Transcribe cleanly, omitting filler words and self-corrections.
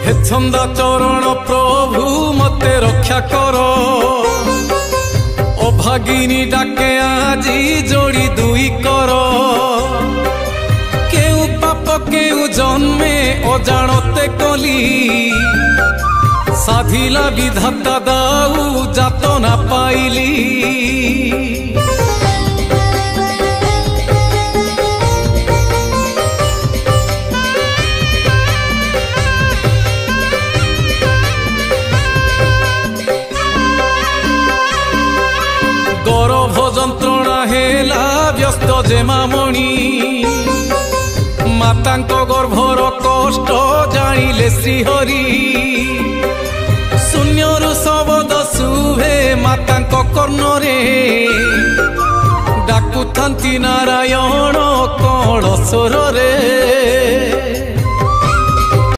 हे छंदा चरण प्रभु मते रक्षा कर अभागिनी डाके आजी जोड़ी दुई कर केउ पाप केउ जन्मे अजाणते कली साधिला विधाता दाऊ जातना पाइली गर्भ जंत्रणा हेला व्यस्त जेमामणि मातांको गर्भर कष्ट जानिले श्रीहरि शून्यरु शब्द शुभे मातांको कर्णरे डाकुथांती नारायण कण स्वरे।